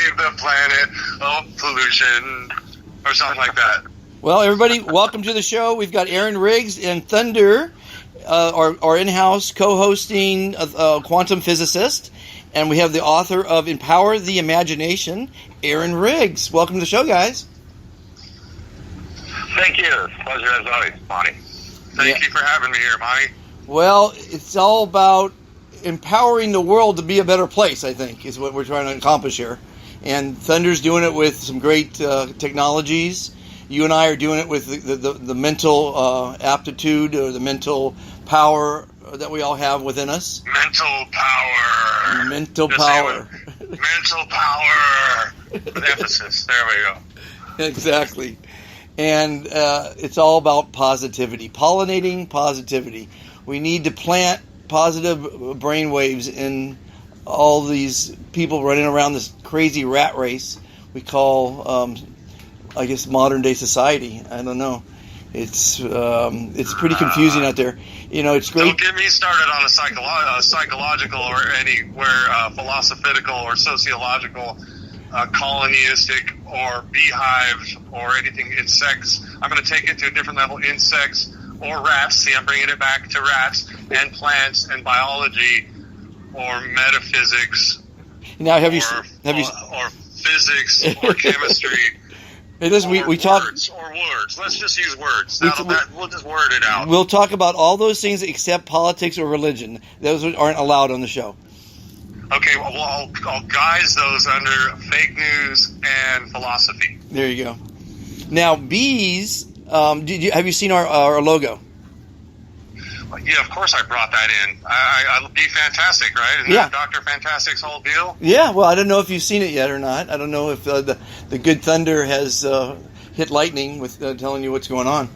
save the planet of pollution, or something like that. Well, everybody, welcome to the show. We've got Aaron Riggs and Thunder, our in-house co-hosting quantum physicist, and we have the author of Empower the Imagination, Aaron Riggs. Welcome to the show, guys. Thank you. Pleasure as always, Monty. Thank you for having me here, Monty. Well, it's all about empowering the world to be a better place, I think, is what we're trying to accomplish here. And Thunder's doing it with some great technologies. You and I are doing it with the mental aptitude or the mental power that we all have within us. Mental power. Mental power. Mental power. With emphasis. There we go. Exactly. And it's all about positivity. Pollinating positivity. We need to plant positive brain waves in all these people running around this crazy rat race we call... I guess modern day society. I don't know. It's pretty confusing out there. You know, it's great. Don't get me started on a psychological or anywhere philosophical or sociological, colonistic or beehive or anything insects. I'm going to take it to a different level. Insects or rats. See, I'm bringing it back to rats and plants and biology or metaphysics. Now, have you or physics or chemistry? It is. We talk words. Let's just use words. We'll just word it out. We'll talk about all those things except politics or religion. Those aren't allowed on the show. Okay. Well, I'll guise those under fake news and philosophy. There you go. Now, bees. Have you seen our logo? Yeah, of course I brought that in. I'll be fantastic, right? Isn't that Dr. Fantastic's whole deal? Yeah, well, I don't know if you've seen it yet or not. I don't know if the good Thunder has hit lightning with telling you what's going on.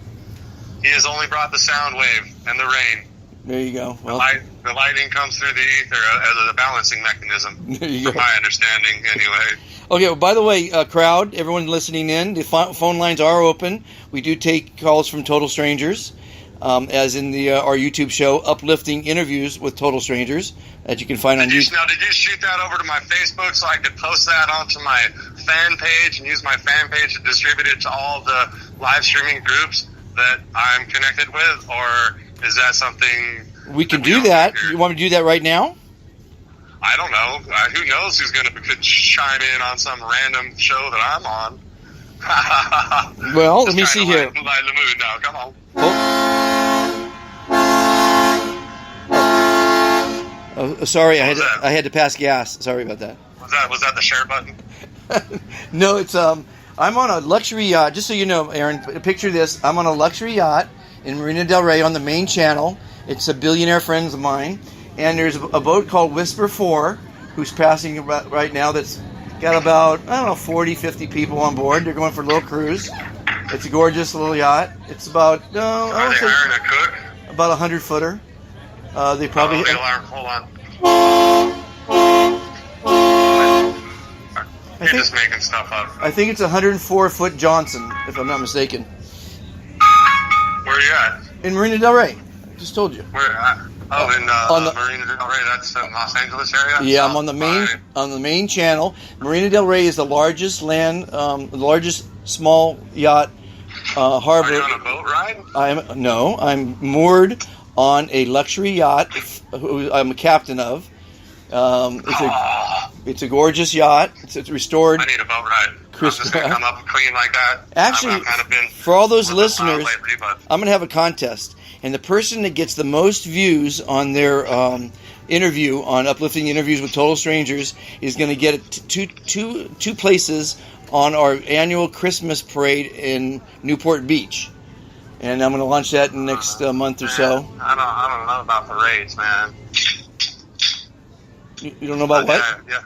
He has only brought the sound wave and the rain. There you go. Well, the lightning comes through the ether as a balancing mechanism, from my understanding, anyway. Okay, well, by the way, crowd, everyone listening in, the phone lines are open. We do take calls from total strangers. As in our YouTube show, Uplifting Interviews with Total Strangers, that you can find on YouTube. Now, did you shoot that over to my Facebook so I could post that onto my fan page and use my fan page to distribute it to all the live streaming groups that I'm connected with? Or is that something... We can do that. You want me to do that right now? I don't know. Who knows who's going to chime in on some random show that I'm on? Well, let me see here. Light the mood now. Come on. Oh, sorry, I had to pass gas. Sorry about that. Was that the share button? No, it's I'm on a luxury yacht. Just so you know, Aaron, picture this. I'm on a luxury yacht in Marina Del Rey on the main channel. It's a billionaire friend of mine, and there's a boat called Whisper 4 who's passing right now. That's got about 40, 50 people on board. They're going for a little cruise. It's a gorgeous little yacht. It's about Are they hiring a cook? About 100-footer. They probably. Hold on. You're just making stuff up. I think it's 104-foot Johnson, if I'm not mistaken. Where are you at? In Marina Del Rey. I just told you. Where? In Marina Del Rey. That's in Los Angeles area. Yeah, I'm on the main channel. Marina Del Rey is the largest small yacht harbor. Are you on a boat ride? I'm moored on a luxury yacht. Who I'm a captain of. It's a gorgeous yacht. It's restored. I need a boat ride. I'm just gonna come up and clean like that. Actually, I've kind of been for all those listeners, lately, I'm gonna have a contest, and the person that gets the most views on their interview on Uplifting Interviews with Total Strangers is going to get two places on our annual Christmas parade in Newport Beach. And I'm going to launch that in the next month or so. I don't know about parades, man. You don't know about what? Yeah.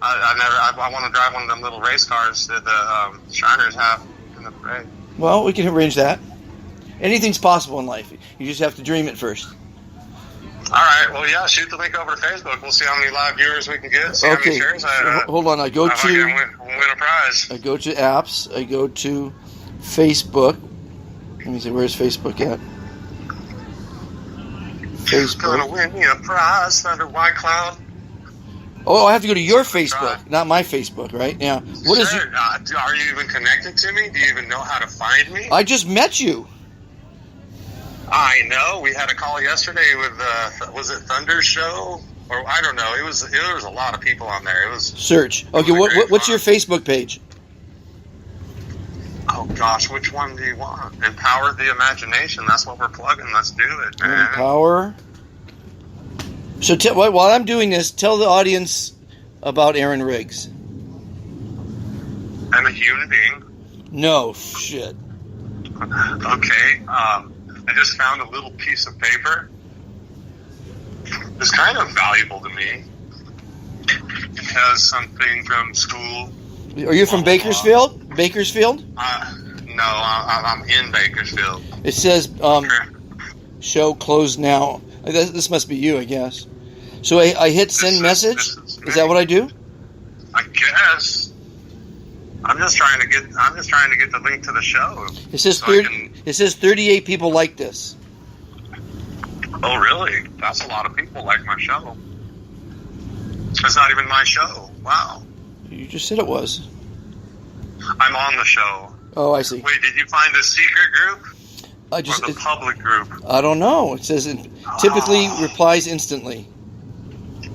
I want to drive one of them little race cars that the Shriners have in the parade. Well, we can arrange that. Anything's possible in life. You just have to dream it first. All right. Well, yeah. Shoot the link over to Facebook. We'll see how many live viewers we can get. See how many shares. Hold on. I go to win a prize. I go to apps. I go to Facebook. Let me see. Where's Facebook at? Facebook. Gonna win me a prize, Thunder White Cloud. Oh, I have to go to your Try. Facebook, not my Facebook, right? Yeah. What is Sure. your... Are you even connected to me? Do you even know how to find me? I just met you. I know. We had a call yesterday with was it Thunder Show? Or I don't know. There was a lot of people on there. It was Search. Okay, what's your Facebook page? Oh gosh, which one do you want? Empower the Imagination. That's what we're plugging. Let's do it, man. Empower. So while I'm doing this, tell the audience about Aaron Riggs. I'm a human being. No shit. Okay. I just found a little piece of paper. It's kind of valuable to me. It has something from school. Are you from Bakersfield? Bakersfield? No, I'm in Bakersfield. It says show closed now. This must be you, I guess. So I hit send message. Is that what I do? I guess. I'm just trying to get the link to the show. It says 38 people like this. Oh, really? That's a lot of people like my show. It's not even my show. Wow. You just said it was. I'm on the show. Oh, I see. Wait, did you find a secret group? Or the public group? I don't know. It says typically replies instantly.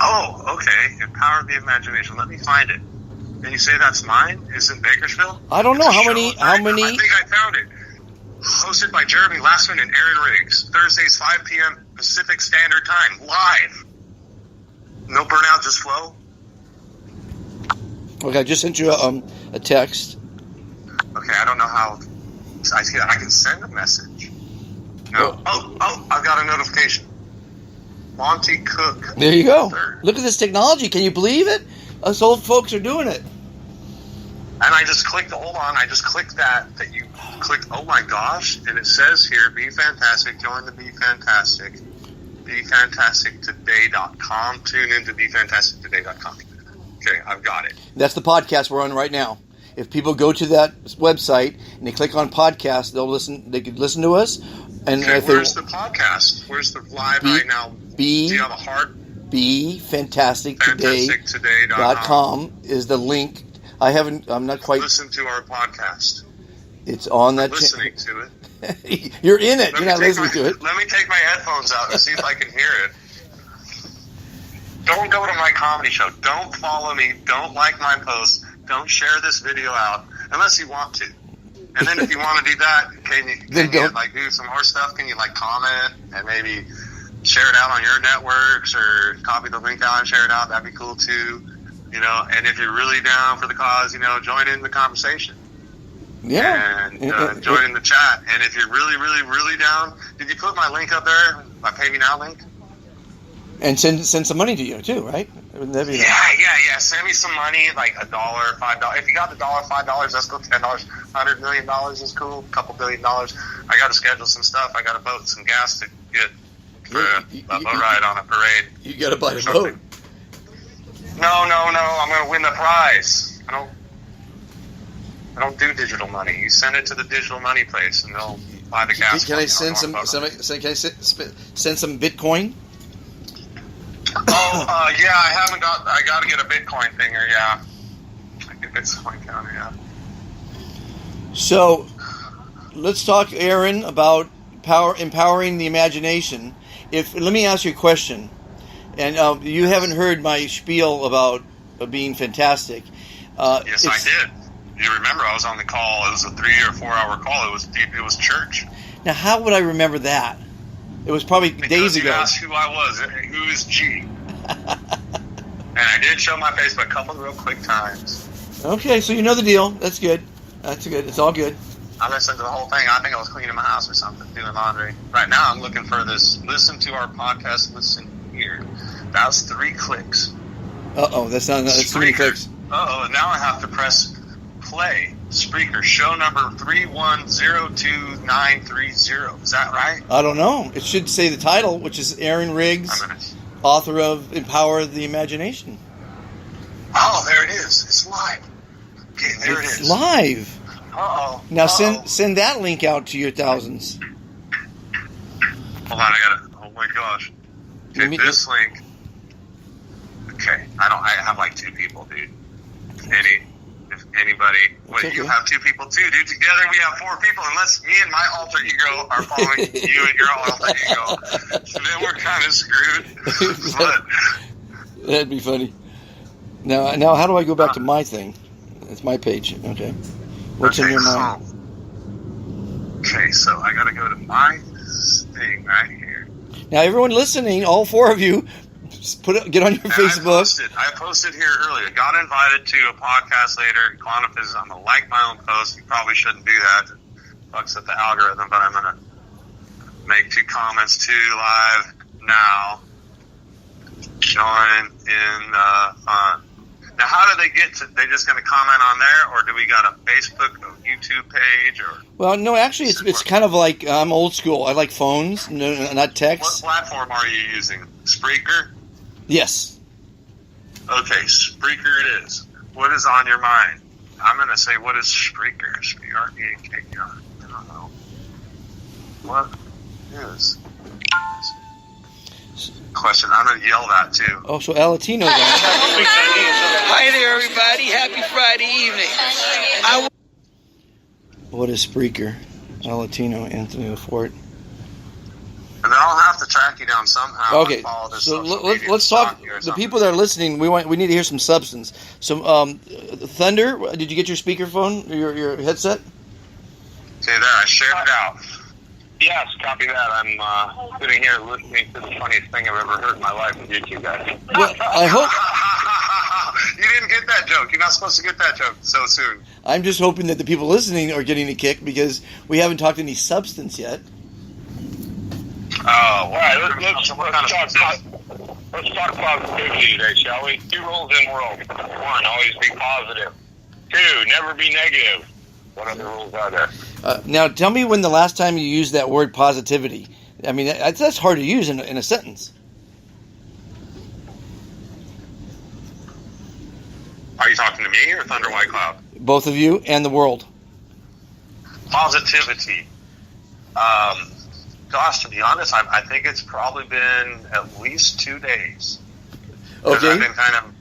Oh, okay. Empower the Imagination. Let me find it. Can you say that's mine? Is it Bakersfield? I don't know how many. I think I found it. Hosted by Jeremy Lassman and Aaron Riggs. Thursdays, 5 p.m. Pacific Standard Time. Live. No burnout, just flow. Okay, I just sent you a text. Okay, I don't know how. I can send a message. No. Oh, I've got a notification. Monty Cook. There you go. Third. Look at this technology. Can you believe it? Us old folks are doing it. And I just clicked, I just clicked that you clicked, oh my gosh, and it says here, Be Fantastic, join the Be Fantastic, BeFantasticToday.com, tune into BeFantasticToday.com. Okay, I've got it. That's the podcast we're on right now. If people go to that website and they click on podcast, they could listen to us. And okay, if where's the podcast? Where's the live right now? Do you have a heart? BeFantasticToday.com is the link. I'm not quite. Listen to our podcast. It's on that. Listening to it. You're in it. You're not listening to it. Let me take my headphones out and see if I can hear it. Don't go to my comedy show. Don't follow me. Don't like my posts. Don't share this video out unless you want to. And then if you want to do that, can you do some more stuff? Can you comment and maybe share it out on your networks or copy the link out and share it out? That'd be cool too. And if you're really down for the cause, join in the conversation. Yeah. And join in the chat. And if you're really, really, really down, did you put my link up there? My Pay Me Now link? And send some money to you too, right? Yeah. Send me some money, like $1, $5. If you got the $1, $5, let's go $10. $100 million is cool. A couple $1 billion. I got to schedule some stuff. I got to boat some gas to get for a boat ride on a parade. You got to buy a boat. No. I'm going to win the prize. I don't do digital money. You send it to the digital money place, and they'll buy the gas. Can I send some? Can I send some Bitcoin? Yeah. I got to get a Bitcoin thinger. Yeah. I get Bitcoin counter. Yeah. So, let's talk, Aaron, about empowering the imagination. Let me ask you a question. And you haven't heard my spiel about being fantastic. Yes, I did. You remember I was on the call. It was a 3 or 4 hour call. It was deep. It was church. Now, how would I remember that? It was probably days ago. You asked who I was. Who is G? And I did show my face a couple of real quick times. Okay, so you know the deal. That's good. That's good. It's all good. I listened to the whole thing. I think I was cleaning my house or something, doing laundry. Right now, I'm looking for this. Listen to our podcast. Listen here. That's 3 clicks. That's too many clicks. And now I have to press play. Spreaker, show number 3102930. Is that right? I don't know. It should say the title, which is Aaron Riggs, author of Empower the Imagination. Oh, there it is. It's live. Okay, there it is. It's live. Now send that link out to your thousands. Hold on, I got it. Oh my gosh. Okay, this link. Okay, I have like 2 people, dude. If anybody, wait, okay. You have 2 people too, dude. Together we have 4 people. Unless me and my alter ego are following you and your alter ego, then we're kind of screwed. But that'd be funny. Now, how do I go back to my thing? It's my page. Okay. What's in your mind? Okay, so I gotta go to my thing right here. Now, everyone listening, all 4 of you, just get on your Facebook. I posted here earlier. Got invited to a podcast later. Quantum physics. I'm gonna like my own post. You probably shouldn't do that. It fucks up the algorithm. But I'm gonna make 2 comments to live now. Join in fun. Now, how do they get to? They just gonna comment on there, or do we got a Facebook, or YouTube page, or? Well, no, actually, it's kind of like I'm old school. I like phones, not text. What platform are you using? Spreaker. Yes. Okay, Spreaker it is. What is on your mind? I'm going to say, what is Spreaker? S-P-R-E-A-K-E-R. I don't know. What is? Question. I'm going to yell that too. Oh, so Alatino's on. Hi there, everybody. Happy Friday evening. What is Spreaker? Alatino, Anthony LaForte. And then I'll have to track you down somehow. Okay, And follow this so social media let's talk. stock you or The something. people that are listening, we need to hear some substance. So, Thunder, did you get your speakerphone, your headset? Okay, there. I shared it out. Yes, copy that. I'm sitting here listening to the funniest thing I've ever heard in my life with you 2 guys. Well, I hope. You didn't get that joke. You're not supposed to get that joke so soon. I'm just hoping that the people listening are getting a kick because we haven't talked any substance yet. Oh, well, let's talk positivity today, shall we? 2 rules in world. 1, always be positive. 2, never be negative. What other rules are there? Now, tell me when the last time you used that word positivity. I mean, that's hard to use in a sentence. Are you talking to me or Thunder White Cloud? Both of you and the world. Positivity. Gosh, to be honest, I think it's probably been at least 2 days. Okay.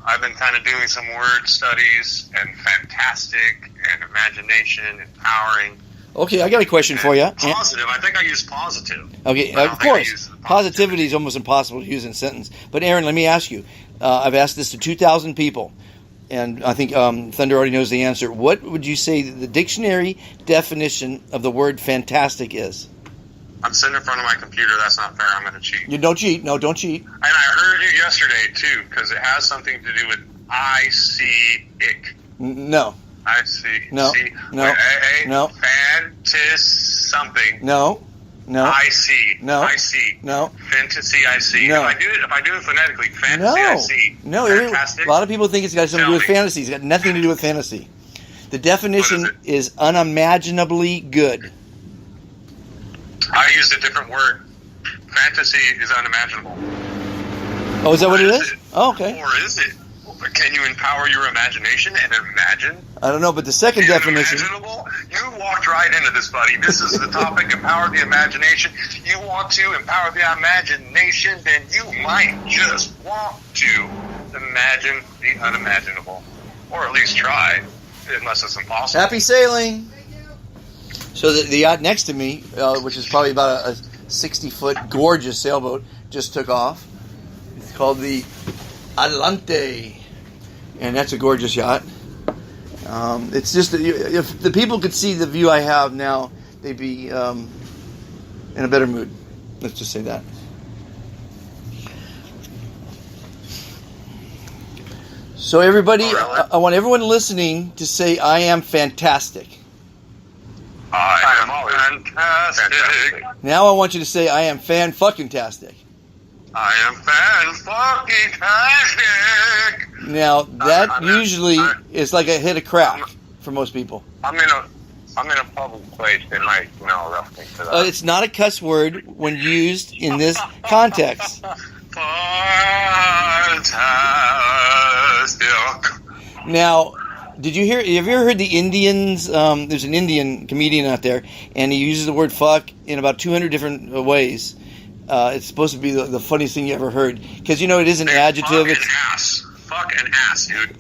I've been kind of doing some word studies and fantastic and imagination, empowering. Okay, I got a question for you. Positive. I think I use positive. Okay, of course. Positivity is almost impossible to use in a sentence. But Aaron, let me ask you. I've asked this to 2,000 people, and I think Thunder already knows the answer. What would you say the dictionary definition of the word fantastic is? I'm sitting in front of my computer. That's not fair. I'm going to cheat. You don't cheat. No, don't cheat. And I heard you yesterday, too, because it has something to do with I see ick. No. I see. No. See? No. Wait, No. Fantasy something. No. No. I see. No. I see. No. Fantasy I see. No. If I do it phonetically, fantasy I see. No. Fantastic. A lot of people think it's got something to do with Tell me. fantasy. It's got nothing to do with fantasy. The definition What is unimaginably good. I used a different word. Fantasy is unimaginable. Oh, is that what it Or is? Oh, okay. Or is it? Can you empower your imagination and imagine? I don't know, but the second definition. Unimaginable? You walked right into this, buddy. This is the topic, empower the imagination. You want to empower the imagination, then you might just want to imagine the unimaginable. Or at least try, unless it's impossible. Happy sailing. So the yacht next to me, which is probably about a 60-foot gorgeous sailboat, just took off. It's called the Adelante, and that's a gorgeous yacht. It's just that if the people could see the view I have now, they'd be in a better mood. Let's just say that. So everybody, I want everyone listening to say, I am fantastic. I am fantastic. Now I want you to say, I am fan-fucking-tastic. I am fan-fucking-tastic. Now, that usually is like a hit of crack for most people. I'm in a public place. They might know roughly to that. It's not a cuss word when used in this context. Fantastic. Now, have you ever heard the Indians? There's an Indian comedian out there, and he uses the word fuck in about 200 different ways. It's supposed to be the funniest thing you ever heard. Because, it is an adjective. Fucking ass. fuck and ass, dude.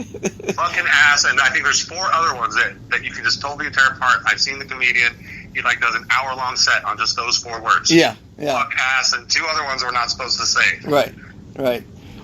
Fucking ass, and I think there's 4 other ones that you can just totally tear apart. I've seen the comedian. He like does an hour-long set on just those 4 words. Yeah. Fuck, ass, and 2 other ones we're not supposed to say. Right.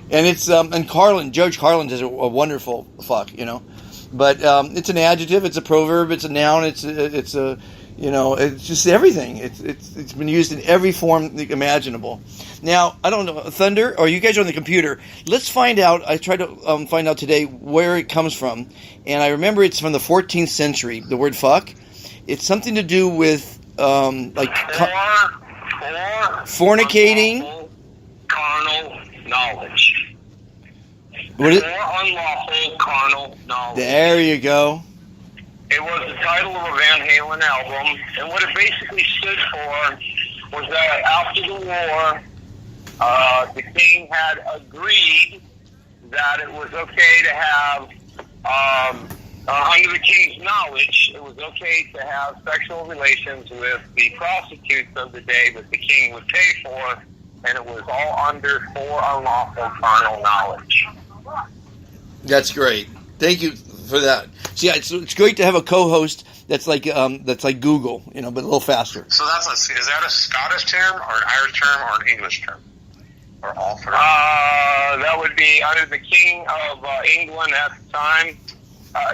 And it's and Carlin, George Carlin does a wonderful fuck, you know. But it's an adjective, it's a proverb, it's a noun, it's a you know, it's just everything. It's been used in every form imaginable. Now, I don't know, Thunder, or you guys are on the computer. Let's find out. I tried to find out today where it comes from, and I remember it's from the 14th century. The word fuck. It's something to do with like fornicating, carnal knowledge. What is, Or unlawful carnal knowledge. there you go. It was the title of a Van Halen album, and what it basically stood for was that after the war, the king had agreed that it was okay to have, under the king's knowledge, it was okay to have sexual relations with the prostitutes of the day that the king would pay for, and it was all under for unlawful carnal knowledge. That's great. Thank you for that. See, it's great to have a co-host that's like Google, you know, but a little faster. So is that a Scottish term, or an Irish term, or an English term? Or all 3? That would be under the king of England at the time.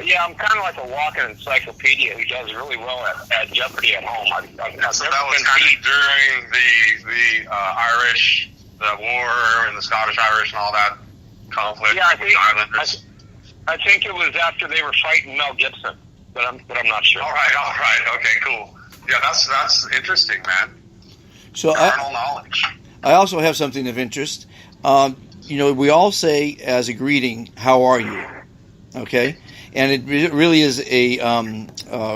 Yeah, I'm kind of like a walking encyclopedia who does really well at Jeopardy at home. So that was kind of during the Irish, the war, and the Scottish-Irish and all that conflict with the Islanders. I think it was after they were fighting Mel Gibson, but I'm not sure. All right. Okay, cool. Yeah, that's interesting, man. So carnal knowledge. I also have something of interest. You know, we all say as a greeting, "How are you?" Okay, and it really is a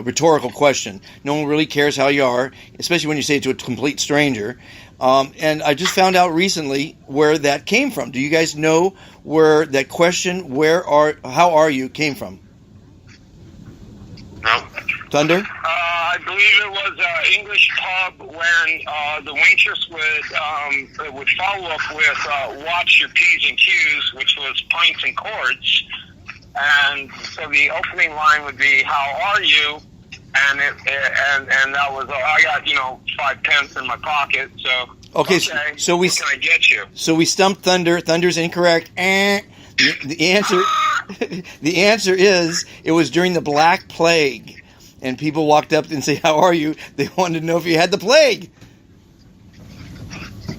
rhetorical question. No one really cares how you are, especially when you say it to a complete stranger. And I just found out recently where that came from. Do you guys know where that question, how are you, came from? No. Thunder? I believe it was an English pub when the waitress would follow up with watch your P's and Q's, which was pints and quarts. And so the opening line would be, how are you? And that was, I got, 5 pence in my pocket, so... Okay, so we... What can I get you? So we stumped Thunder. Thunder's incorrect. The answer is, it was during the Black Plague. And people walked up and say, how are you? They wanted to know if you had the plague.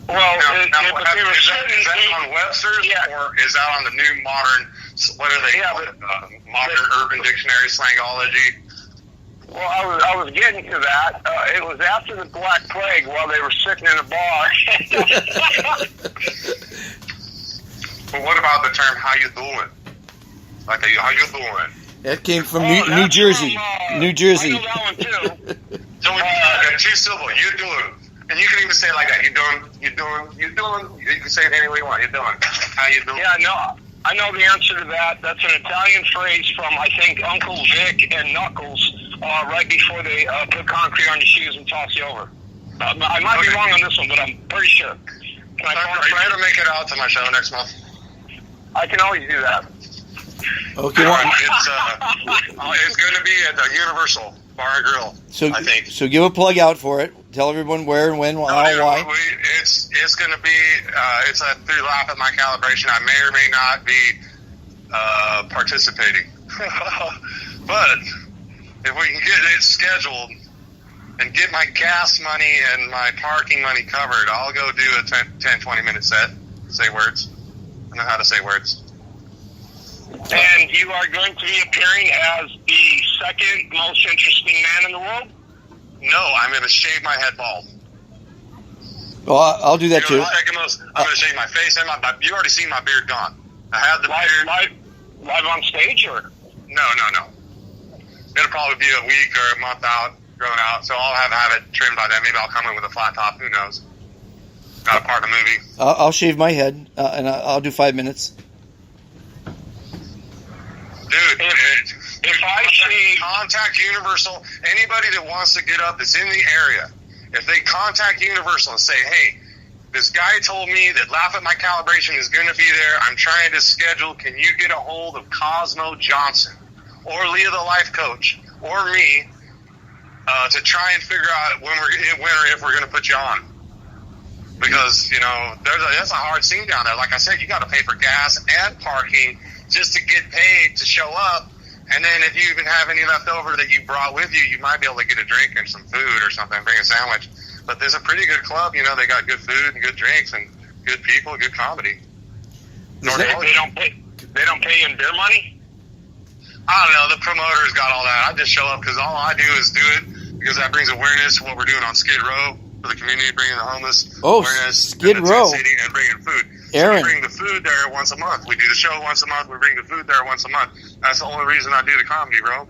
Well, is that on Webster's, or is that on the new modern, what are they call it, modern urban dictionary slangology? Well, I was getting to that. It was after the Black Plague while they were sitting in a bar. Well, what about the term, how you doing? Like, how you doing? That came from New Jersey. New Jersey. I know that one, too. So when you got 2 syllables, you doing. And you can even say it like that. You doing. You can say it any way you want. You doing. How you doing? Yeah, no. I know the answer to that. That's an Italian phrase from, I think, Uncle Vic and Knuckles, right before they put concrete on your shoes and toss you over. I might be wrong on this one, but I'm pretty sure. Can I are you going to make it out to my show next month? I can always do that. Okay. It's going to be at the Universal Bar and Grill, I think. So give a plug out for it. Tell everyone where and when, how, why. It's going to be, it's through Laugh at My Calibration. I may or may not be participating. But if we can get it scheduled and get my gas money and my parking money covered, I'll go do a 10, 20-minute set. Say words. I know how to say words. And you are going to be appearing as the second most interesting man in the world? No, I'm going to shave my head bald. Well, I'll do that too. I'm going to shave my face and my... You already seen my beard gone. I had the beard... Live on stage, or? No. It'll probably be a week or a month out, grown out, so I'll have it trimmed by then. Maybe I'll come in with a flat top. Who knows? Not a part of the movie. I'll shave my head, and I'll do 5 minutes. Dude, if I say contact Universal, anybody that wants to get up that's in the area, if they contact Universal and say, hey, This guy told me that Laugh at My Calibration is going to be there. I'm trying to schedule. Can you get a hold of Cosmo Johnson or Leah the life coach or me to try and figure out when or if we're going to put you on? Because, you know, that's a hard scene down there. Like I said, you got to pay for gas and parking just to get paid to show up. And then if you even have any left over that you brought with you, you might be able to get a drink and some food or something, bring a sandwich. But there's a pretty good club, you know, they got good food and good drinks and good people, good comedy. They don't pay in beer money? I don't know, the promoter's got all that. I just show up because all I do is do it because that brings awareness to what we're doing on Skid Row for the community, bringing the homeless awareness. Skid Row. City and bringing food. Aaron. So we bring the food there once a month. We do the show once a month. We bring the food there once a month. That's the only reason I do the comedy, bro.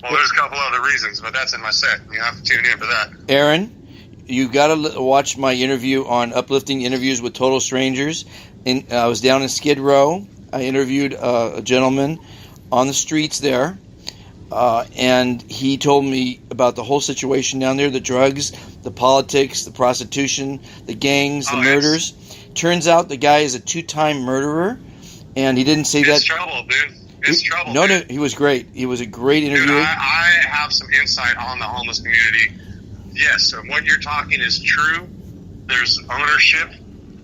Well, there's a couple other reasons, but that's in my set. You have to tune in for that. Aaron, you got to watch my interview on Uplifting Interviews with Total Strangers. I was down in Skid Row. I interviewed a gentleman on the streets there, and he told me about the whole situation down there, the drugs, the politics, the prostitution, the gangs, the murders. Turns out the guy is a 2-time murderer, and he didn't say that. It's trouble, dude. It's trouble. No, he was great. He was a great interview. Dude, I have some insight on the homeless community. Yes, and what you're talking is true. There's ownership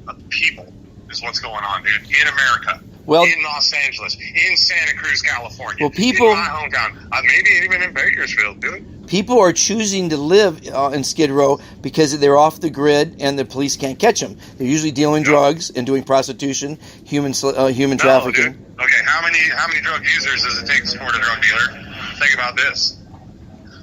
of people is what's going on, dude, in America. Well, in Los Angeles, in Santa Cruz, California, well, people, in my hometown, maybe even in Bakersfield, dude. People are choosing to live in Skid Row because they're off the grid and the police can't catch them. They're usually dealing drugs and doing prostitution, human trafficking. Dude. Okay, how many drug users does it take to support a drug dealer? Think about this.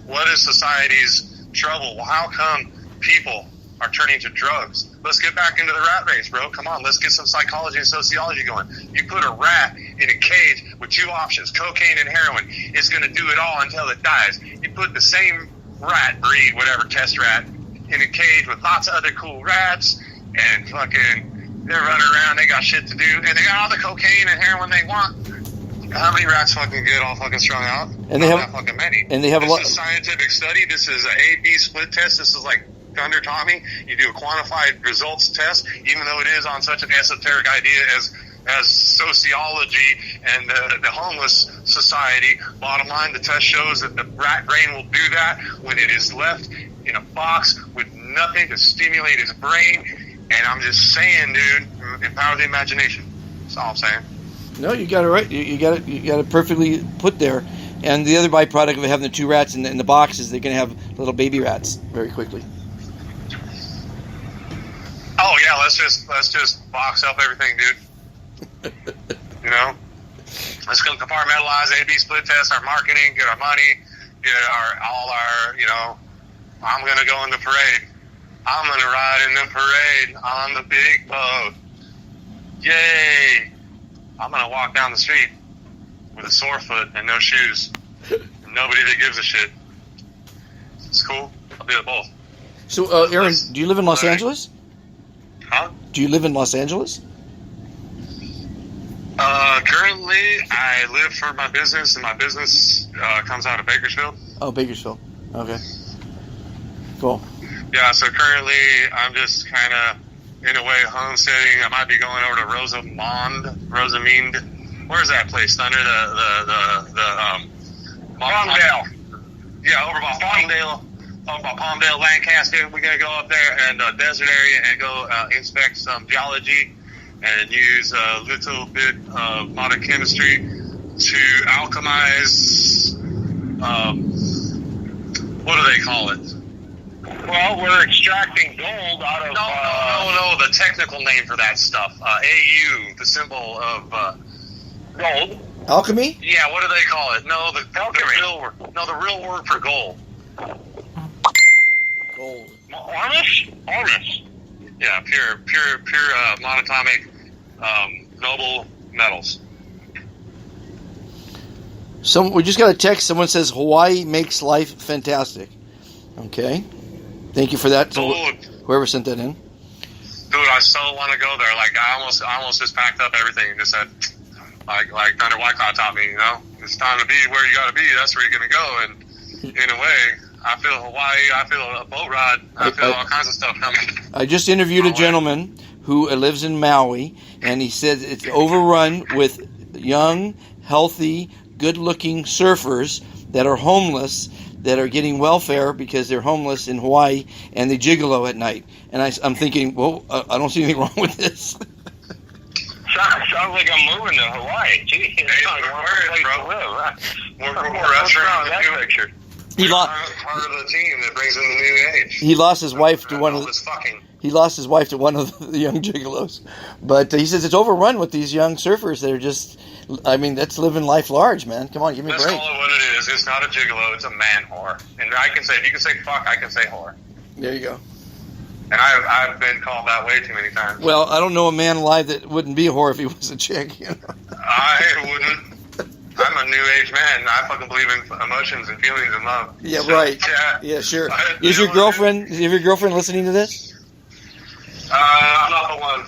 What is society's trouble? Well, how come people are turning to drugs? Let's get back into the rat race, bro. Come on, let's get some psychology and sociology going. You put a rat in a cage with 2 options, cocaine and heroin. It's going to do it all until it dies. You put the same rat breed, whatever, test rat, in a cage with lots of other cool rats, and fucking they're running around, they got shit to do, and they got all the cocaine and heroin they want. How many rats fucking get all fucking strung out? And they have that fucking many. And they have this a lot. This is scientific study. This is an A/B split test. This is like Thunder Tommy. You do a quantified results test, even though it is on such an esoteric idea as sociology and the homeless society. Bottom line, the test shows that the rat brain will do that when it is left in a box with nothing to stimulate its brain. And I'm just saying, dude, empower the imagination. That's all I'm saying. No, you got it right. You got it perfectly put there. And the other byproduct of having the 2 rats in the box is they're going to have little baby rats very quickly. Oh yeah, let's just box up everything, dude. You know, let's go compartmentalize A/B split test our marketing, get our money, get all our. You know, I'm gonna go in the parade. I'm gonna ride in the parade on the big boat. Yay! I'm gonna walk down the street with a sore foot and no shoes. Nobody that gives a shit. It's cool. I'll do it both. So, Aaron, do you live in Los Angeles? Huh? Do you live in Los Angeles? Currently, I live for my business, and my business comes out of Bakersfield. Oh, Bakersfield. Okay. Cool. Yeah, so currently, I'm just kind of, in a way, homesteading. I might be going over to Rosamond. Where's that place? Under the Palmdale. Yeah, over by Palmdale. Over by Palmdale, Lancaster. We're going to go up there and desert area and go inspect some geology and use a little bit of modern chemistry to alchemize, what do they call it? Well, we're extracting gold out of... No, the technical name for that stuff. AU, the symbol of gold. Alchemy? Yeah, what do they call it? No, the real word for gold. Gold. Ormus? Yeah, pure monatomic noble metals. We just got a text. Someone says Hawaii makes life fantastic. Okay. Thank you for that. So whoever sent that in. Dude, I so want to go there. Like I almost just packed up everything and just said, like Thunder White Cloud taught me, you know, it's time to be where you got to be. That's where you're gonna go. And in a way, I feel Hawaii. I feel a boat ride. I feel all kinds of stuff coming. I just interviewed a gentleman who lives in Maui, and he said it's overrun with young, healthy, good-looking surfers that are homeless, that are getting welfare because they're homeless in Hawaii, and they gigolo at night. And I'm thinking, well, I don't see anything wrong with this. Sounds like I'm moving to Hawaii. Gee, it's not a place to live. More restaurants. That picture. He lost part of the team that brings in the new age. He lost his wife to one of the young gigolos, but he says it's overrun with these young surfers that are just. I mean, that's living life large, man. Come on, give me a break. Let's call it what it is. It's not a gigolo. It's a man whore. And I can say, if you can say fuck, I can say whore. There you go. And I've been called that way too many times. Well, I don't know a man alive that wouldn't be a whore if he was a chick. You know? I wouldn't. I'm a new age man. I fucking believe in emotions and feelings and love. Yeah, right. Yeah, sure. Is your girlfriend listening to this? I'm not the one.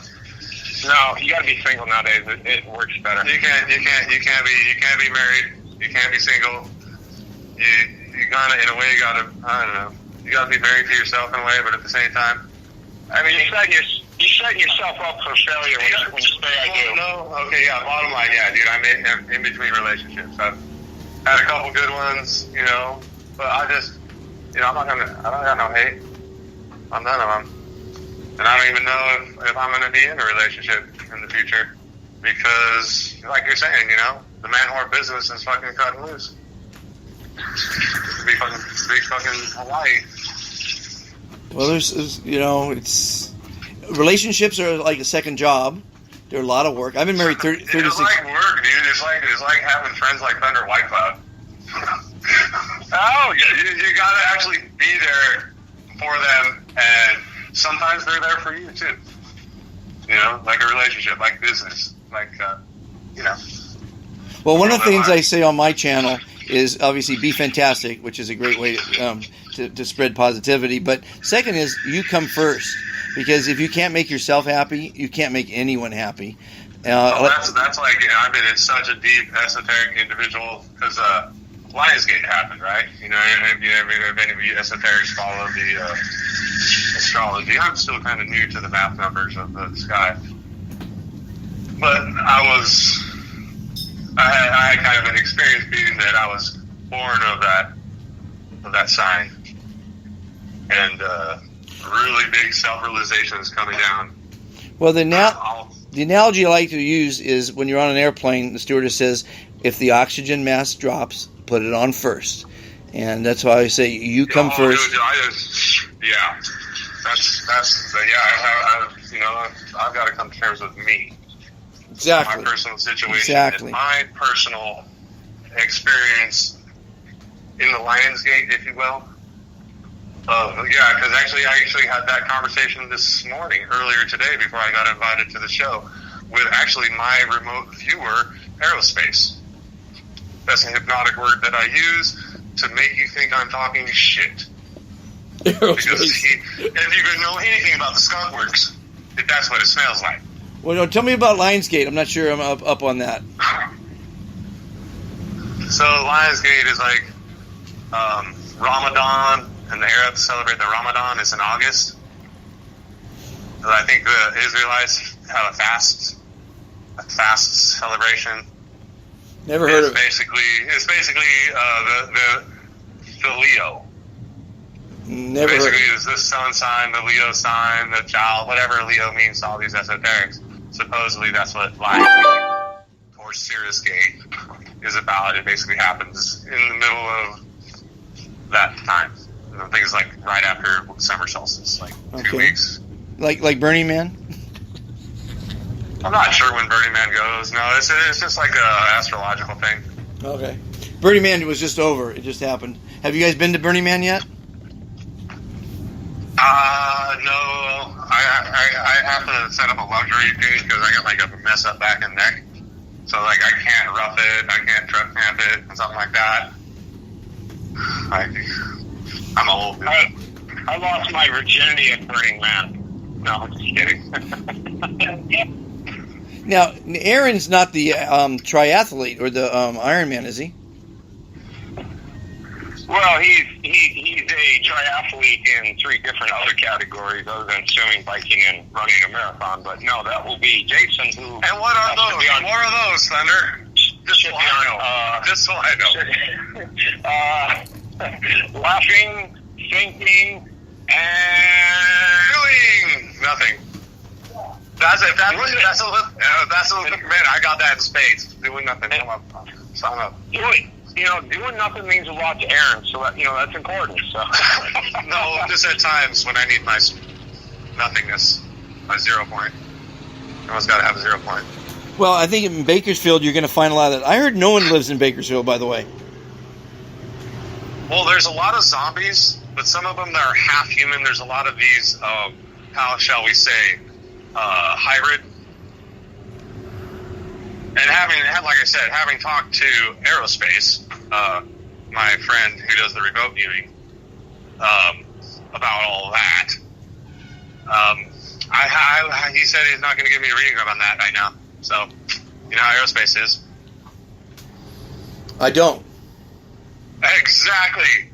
No, you gotta be single nowadays. It works better. You can't be married. You can't be single. You gotta, in a way, I don't know. You gotta be married to yourself in a way, but at the same time, I mean, you set yourself up for failure when you say I do. No, okay, yeah. Bottom line, yeah, dude. I'm in between relationships. I've had a couple good ones, you know, but I just, you know, I don't got no hate on none of them. And I don't even know if I'm going to be in a relationship in the future because, like you're saying, you know, the man whore business is fucking cutting loose. Big fucking Hawaii. Well, there's, you know, relationships are like a second job. They're a lot of work. I've been married 36. It's like work, dude. It's like having friends like Thunder White Cloud. Oh, you got to actually be there for them, and sometimes they're there for you too. You know, like a relationship, like business, like you know. Well, one of the things I say on my channel is obviously be fantastic, which is a great way to spread positivity. But second is you come first, because if you can't make yourself happy, you can't make anyone happy. That's like, you know, I've been in such a deep esoteric individual because Lionsgate happened, right? You know, if any of you esoterics follow the astrology, I'm still kind of new to the math numbers of the sky, but I had kind of an experience being that I was born of that sign, and really big self-realization is coming down. Well, the analogy I like to use is when you're on an airplane, the stewardess says, if the oxygen mask drops, put it on first. And that's why I say you come first. Dude, I've got to come to terms with me. Exactly. My personal situation. Exactly. And my personal experience in the Lionsgate, if you will. Because I actually had that conversation this morning, earlier today, before I got invited to the show, with actually my remote viewer, Aerospace. That's a hypnotic word that I use to make you think I'm talking shit. Because if you know anything about the Skunk Works, that's what it smells like. Well, no, tell me about Lionsgate. I'm not sure I'm up on that. So Lionsgate is like Ramadan, and the Arabs celebrate the Ramadan. It's in August. I think the Israelites have a fast celebration. Never heard of it. It's basically the Leo. Never basically, heard. Is the sun sign, the Leo sign, the child, whatever Leo means to all these esoterics. Supposedly, that's what Lionsgate or Sirius Gate is about. It basically happens in the middle of that time. I think it's like right after summer solstice, like 2 weeks. Like Burning Man? I'm not sure when Burning Man goes. No, it's just like a astrological thing. Okay. Burning Man was just over. It just happened. Have you guys been to Burning Man yet? No. I have to set up a luxury thing because I got like a mess up back and neck. So like I can't rough it, I can't truck camp it, and something like that. I'm old. I lost my virginity at Burning Man. No, I'm just kidding. Now, Aaron's not the triathlete or the Ironman, is he? Well, he's a triathlete in 3 different other categories other than swimming, biking, and running a marathon. But no, that will be Jason. Who? And what are those? What are those, Thunder? Just so I know. Just so I know. Laughing, thinking, and doing nothing. That's it. That's a man. I got that in spades. Doing nothing. Come on, sign up. Doing nothing means a lot to Aaron, so that's important. So no, just at times when I need my nothingness, my 0 point. Everyone's got to have a 0 point. Well, I think in Bakersfield you're going to find a lot of that. I heard no one lives in Bakersfield, by the way. Well, there's a lot of zombies, but some of them that are half human. There's a lot of these, how shall we say, hybrid. And like I said, having talked to Aerospace, my friend who does the remote viewing, about all that, he said he's not going to give me a reading on that right now. So, you know how Aerospace is. I don't. Exactly.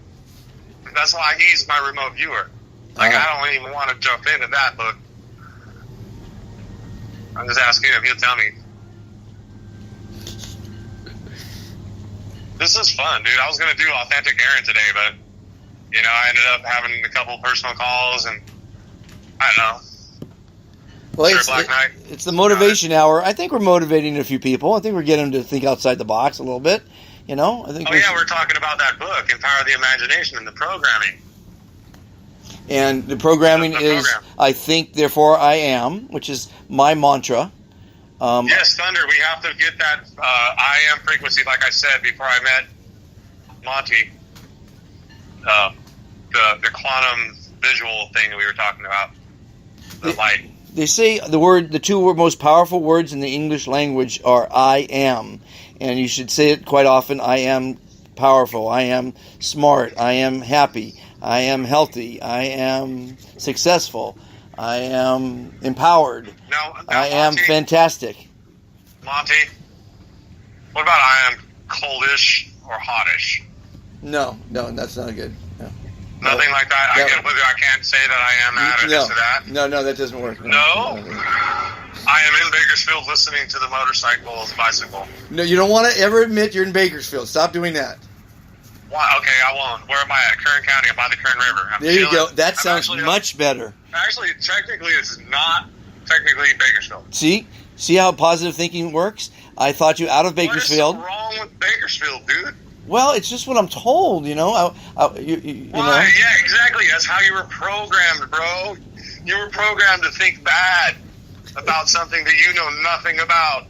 That's why he's my remote viewer. Like, I don't even want to jump into that, but I'm just asking him. He'll tell me. This is fun, dude. I was going to do Authentic Aaron today, but, I ended up having a couple personal calls, and I don't know. Well, it's the motivation hour. I think we're motivating a few people. I think we're getting them to think outside the box a little bit. I think. We're talking about that book, Empower the Imagination, and the programming. And the programming is, I think, therefore I am, which is my mantra. Yes, Thunder, we have to get that I am frequency, like I said before I met Monty, the quantum visual thing that we were talking about, the light. They say the 2 most powerful words in the English language are I am, and you should say it quite often. I am powerful, I am smart, I am happy, I am healthy, I am successful, I am empowered, now, I am fantastic. Monty, what about I am coldish or hottish? No, that's not good. No. Nothing like that? I can't say that I am that or this or that? No, that doesn't work. No? I am in Bakersfield listening to the motorcycle's bicycle. No, you don't want to ever admit you're in Bakersfield. Stop doing that. Why? Okay, I won't. Where am I at? Kern County. I'm by the Kern River. There you go. That sounds much better. Actually, technically, it's not technically Bakersfield. See how positive thinking works? I thought you out of Bakersfield. What is so wrong with Bakersfield, dude? Well, it's just what I'm told, you know. Yeah, exactly. That's how you were programmed, bro. You were programmed to think bad about something that you know nothing about.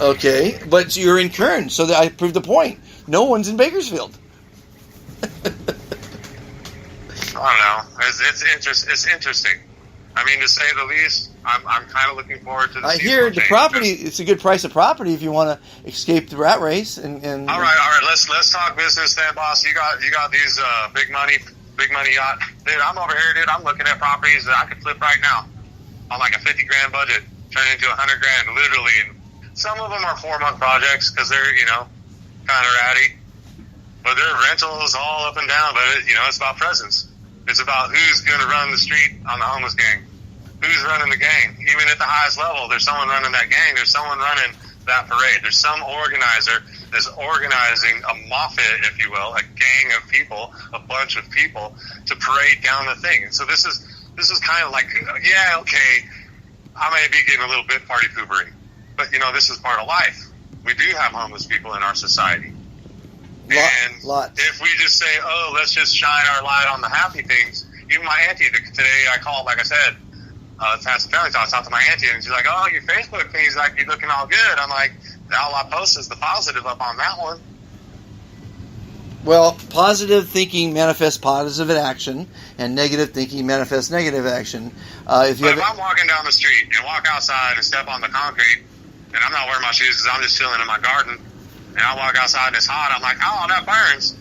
Okay, but you're in Kern, so that I proved the point. No one's in Bakersfield. I don't know. It's interesting. I mean, to say the least, I'm kind of looking forward to the I hear the property, it's a good price of property if you want to escape the rat race. And all right, let's talk business then, boss. You got these big money yacht. Dude, I'm over here, dude. I'm looking at properties that I could flip right now on like a $50,000 budget, turn into $100,000, literally. And some of them are 4-month projects because they're, kind of ratty. But they're rentals all up and down. But, it's about presence. It's about who's going to run the street on the homeless gang. Who's running the gang? Even at the highest level, there's someone running that gang. There's someone running that parade. There's some organizer that's organizing a mafia, if you will, a gang of people, a bunch of people to parade down the thing. And so this is kind of like, yeah, okay, I may be getting a little bit party poopery, but this is part of life. We do have homeless people in our society. Lots. If we just say, oh, let's just shine our light on the happy things, even my auntie today, I called, like I said, to have some family talk. I talked to my auntie, and she's like, oh, your Facebook thing's like, you're looking all good. I'm like, all I post is the positive up on that one. Well, positive thinking manifests positive action, and negative thinking manifests negative action. If I'm walking down the street and walk outside and step on the concrete, and I'm not wearing my shoes because I'm just chilling in my garden, and I walk outside and it's hot, I'm like, oh, that burns.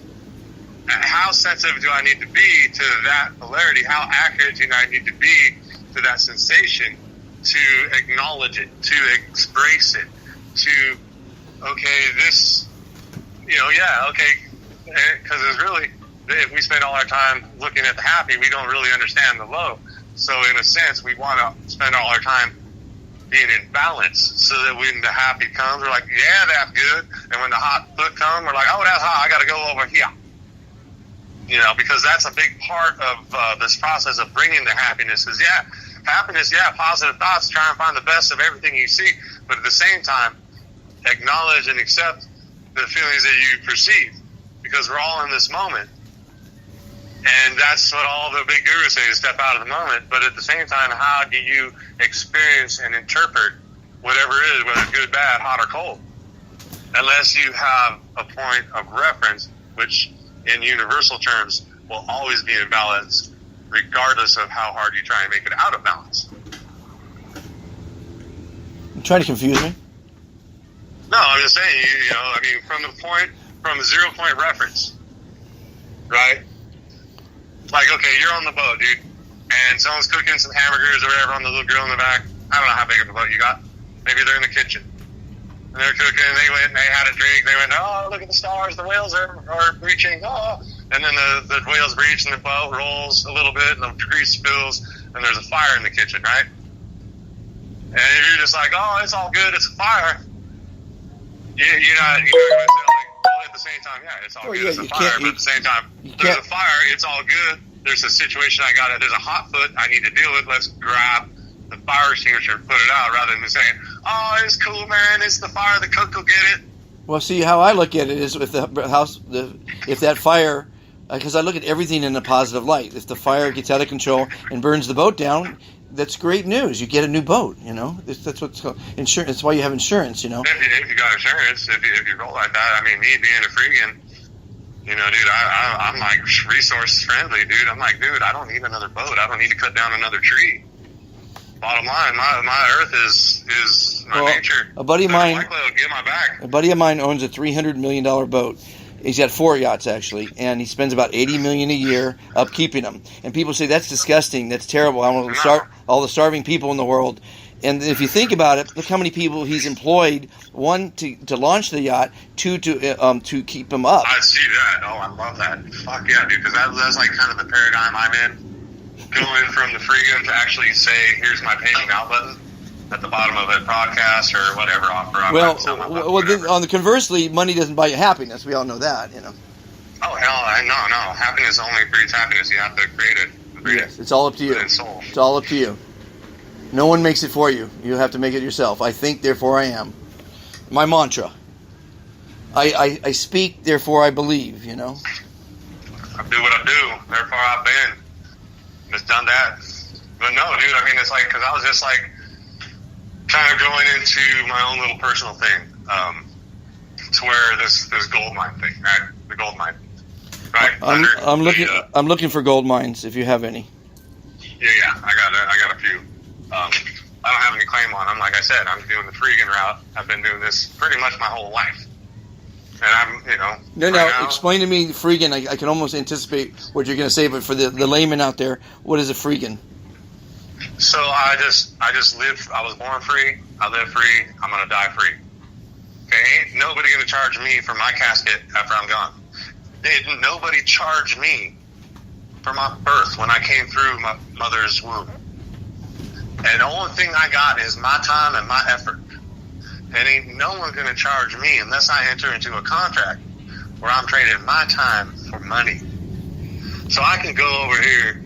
How sensitive do I need to be to that polarity? How accurate do I need to be to that sensation, to acknowledge it, to embrace it, to, okay, this, because it's really, if we spend all our time looking at the happy, we don't really understand the low. So in a sense, we want to spend all our time being in balance, so that when the happy comes, we're like, yeah, that's good. And when the hot foot comes, we're like, oh, that's hot, I got to go over here. You know, because that's a big part of this process of bringing the happiness is, happiness, positive thoughts, try and find the best of everything you see, but at the same time, acknowledge and accept the feelings that you perceive, because we're all in this moment. And that's what all the big gurus say, is step out of the moment. But at the same time, how do you experience and interpret whatever it is, whether it's good, bad, hot, or cold? Unless you have a point of reference, which in universal terms will always be in balance, regardless of how hard you try and make it out of balance. You trying to confuse me? No, I'm just saying, you know, I mean, from a 0 point reference, right? Like, okay, you're on the boat, dude, and someone's cooking some hamburgers or whatever on the little grill in the back. I don't know how big of a boat you got. Maybe they're in the kitchen. And they're cooking, and they went and they had a drink. They went, oh, look at the stars. The whales are breaching. Oh. And then the whales breach, and the boat rolls a little bit, and the grease spills, and there's a fire in the kitchen, right? And if you're just like, oh, it's all good, it's a fire, you're not going to say, like, well, at the same time, it's all good, it's a fire, but at the same time, there's a fire, it's all good, there's a situation there's a hot foot I need to deal with, let's grab the fire extinguisher and put it out, rather than saying, oh, it's cool, man, it's the fire, the cook will get it. Well, see, how I look at it is with the house, if that fire, because I look at everything in a positive light. If the fire gets out of control and burns the boat down, that's great news. You get a new boat, you know. That's what's called insurance. That's why you have insurance, you know. If you got insurance, if you roll like that, I mean, me being a freegan, you know, dude, I'm like resource friendly, dude. I'm like, dude, I don't need another boat. I don't need to cut down another tree. Bottom line, my earth is my nature. A buddy of mine, get my back. A buddy of mine owns a $300 million boat. He's got 4 yachts, actually, and he spends about $80 million a year upkeeping them. And people say, that's disgusting, that's terrible. I want to start all the starving people in the world. And if you think about it, look how many people he's employed, one, to launch the yacht, two, to keep them up. I see that. Oh, I love that. Fuck yeah, dude, because that's like kind of the paradigm I'm in. Going from the freegan to actually say, here's my pay me now button at the bottom of a podcast or whatever offer. On the conversely, money doesn't buy you happiness. We all know that, you know. Oh, hell, no. Happiness only breeds happiness. You have to create it. Yes, it's all up to you. It's all up to you. No one makes it for you. You have to make it yourself. I think, therefore I am. My mantra. I speak, therefore I believe, you know. I do what I do, therefore I've been. Just done that. But no, dude, I mean, it's like, because I was just like, kind of going into my own little personal thing, to where this gold mine thing, right? The gold mine, right? I'm looking for gold mines if you have any. Yeah, I got a few. I don't have any claim on them. Like I said, I'm doing the freegan route. I've been doing this pretty much my whole life, and I'm, you know. No. Explain to me freegan. I can almost anticipate what you're going to say, but for the layman out there, what is a freegan? So I just live. I was born free. I live free. I'm gonna die free. Okay, ain't nobody gonna charge me for my casket after I'm gone. Didn't nobody charge me for my birth when I came through my mother's womb. And the only thing I got is my time and my effort. And ain't no one gonna charge me unless I enter into a contract where I'm trading my time for money. So I can go over here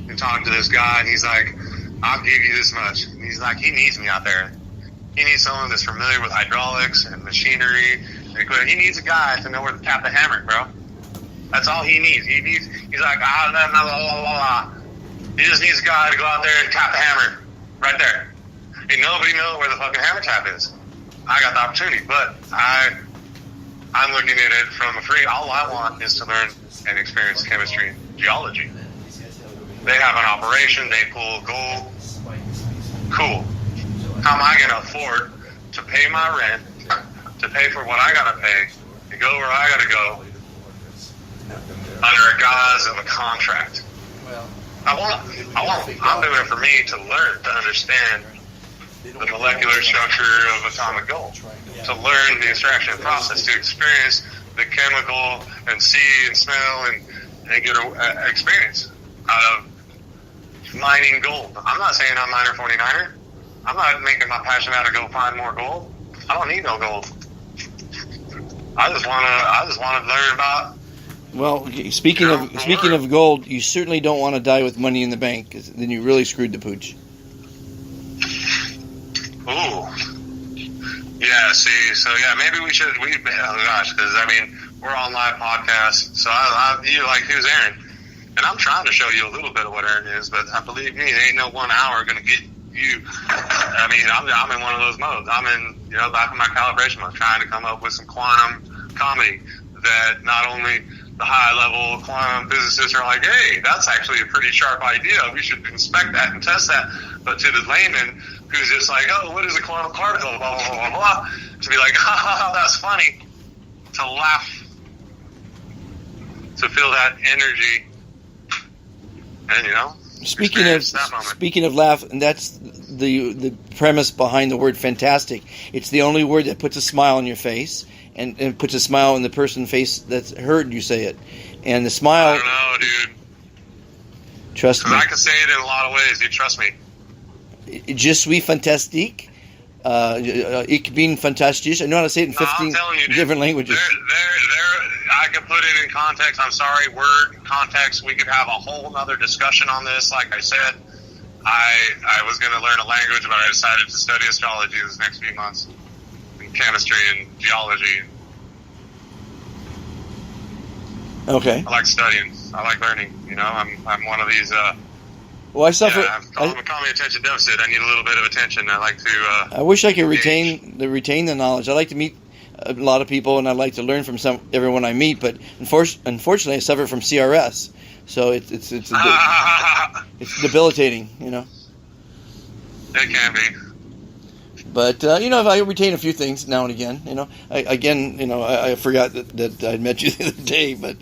and talk to this guy, and he's like, I'll give you this much. And he's like, he needs me out there. He needs someone that's familiar with hydraulics and machinery and equipment. He needs a guy to know where to tap the hammer, bro. That's all he needs. He's like, he just needs a guy to go out there and tap the hammer right there. And nobody knows where the fucking hammer tap is. I got the opportunity, but I'm looking at it from a free. All I want is to learn and experience chemistry and geology. They have an operation, they pull gold. Cool. How am I going to afford to pay my rent, to pay for what I got to pay, to go where I got to go, under a guise of a contract? I'm doing it for me to learn, to understand the molecular structure of atomic gold, to learn the extraction process, to experience the chemical and see and smell and get an experience out of mining gold. I'm not saying I'm miner 49er. I'm not making my passion out to go find more gold. I don't need no gold. I just want to learn about. Well, speaking of gold, you certainly don't want to die with money in the bank, 'cause then you really screwed the pooch. Ooh. Yeah, see, so yeah, maybe we should, oh gosh, because I mean, we're on live podcast, so you like, who's Aaron? And I'm trying to show you a little bit of what Aaron is, but believe me, there ain't no 1 hour going to get you. I mean, I'm in one of those modes. I'm in, back in my calibration mode, trying to come up with some quantum comedy that not only the high-level quantum physicists are like, hey, that's actually a pretty sharp idea. We should inspect that and test that. But to the layman who's just like, oh, what is a quantum particle? Blah, blah, blah, blah, blah. To be like, ha, ha, ha, that's funny. To laugh. To feel that energy. And, Speaking of laugh, and that's the premise behind the word fantastic. It's the only word that puts a smile on your face. And puts a smile on the person's face that's heard you say it. And the smile... I don't know, dude. Trust me. I can say it in a lot of ways, dude. Trust me. Je suis fantastique. Ich bin fantastisch. I know how to say it in 15 different languages. I can put it in context. I'm sorry, word context. We could have a whole nother discussion on this. Like I said, I was going to learn a language, but I decided to study astrology this next few months. Chemistry and geology. Okay. I like studying. I like learning. I'm one of these. Well, I suffer. Call me attention deficit. I need a little bit of attention. I like to. I wish I could retain the knowledge. I like to meet a lot of people, and I like to learn from everyone I meet. But unfortunately, I suffer from CRS, so it's debilitating. It can be. But, if I retain a few things now and again, I forgot that I'd met you the other day, but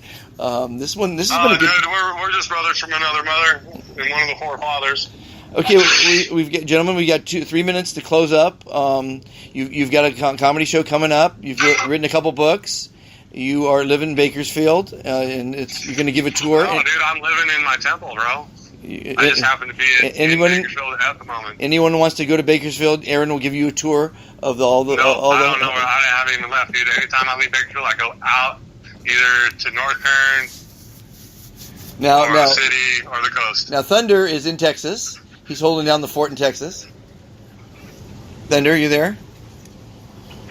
this has been a good... Dude, we're just brothers from another mother and one of the four fathers. Okay, we got 3 minutes to close up. You've got a comedy show coming up. You've written a couple books. You are living in Bakersfield, and you're going to give a tour. Oh, dude, I'm living in my temple, bro. I just happen to be in Bakersfield at the moment. Anyone who wants to go to Bakersfield, Aaron will give you a tour of all the. I don't know. I haven't even left, dude. Anytime I leave Bakersfield, I go out either to North Kern, or the city, or the coast. Now, Thunder is in Texas. He's holding down the fort in Texas. Thunder, you there?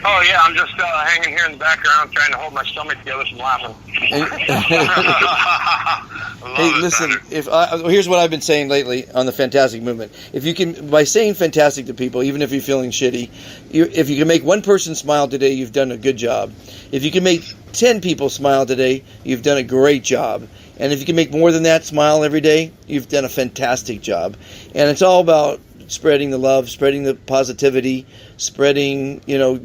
Oh, yeah, I'm just hanging here in the background trying to hold my stomach together from laughing. Hey, listen, here's what I've been saying lately on the Fantastic Movement. If you can, by saying fantastic to people, even if you're feeling shitty, if you can make one person smile today, you've done a good job. If you can make 10 people smile today, you've done a great job. And if you can make more than that smile every day, you've done a fantastic job. And it's all about spreading the love, spreading the positivity, spreading,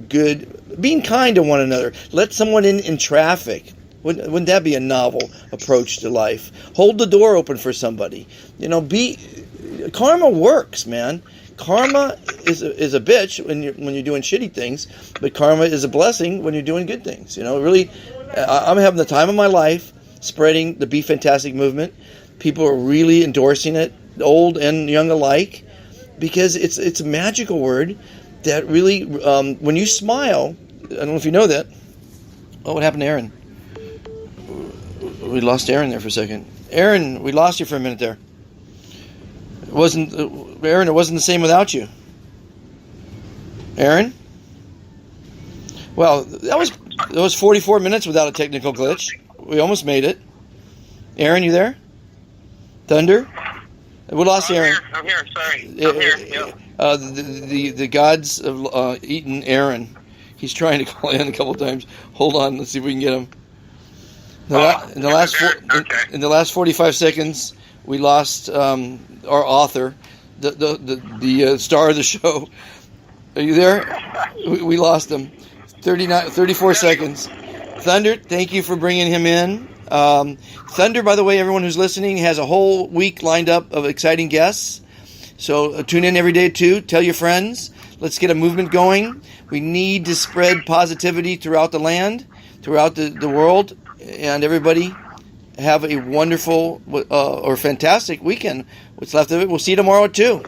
good, being kind to one another. Let someone in traffic. Wouldn't that be a novel approach to life? Hold the door open for somebody. Karma works, man. Karma is a bitch when you're doing shitty things, but karma is a blessing when you're doing good things. Really, I'm having the time of my life spreading the Be Fantastic movement. People are really endorsing it, old and young alike, because it's a magical word that really, when you smile, I don't know if you know that. Oh, what happened to Aaron? We lost Aaron there for a second. Aaron, we lost you for a minute there. It wasn't the same without you. Aaron? Well, that was 44 minutes without a technical glitch. We almost made it. Aaron, you there? Thunder? We lost Aaron. I'm here. Sorry. I'm here. Yep. The gods of eating Aaron. He's trying to call in a couple times. Hold on. Let's see if we can get him. In the last 45 seconds, we lost our author, the star of the show. Are you there? We lost him. 34 seconds. Thunder, thank you for bringing him in. Thunder, by the way, everyone who's listening, has a whole week lined up of exciting guests. So tune in every day too. Tell your friends. Let's get a movement going. We need to spread positivity throughout the land, throughout the world. And everybody have a wonderful or fantastic weekend. What's left of it. We'll see you tomorrow at 2.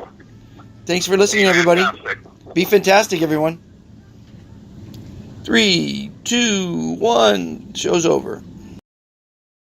Thanks for listening, everybody. Be fantastic, everyone. 3, 2, 1. Show's over.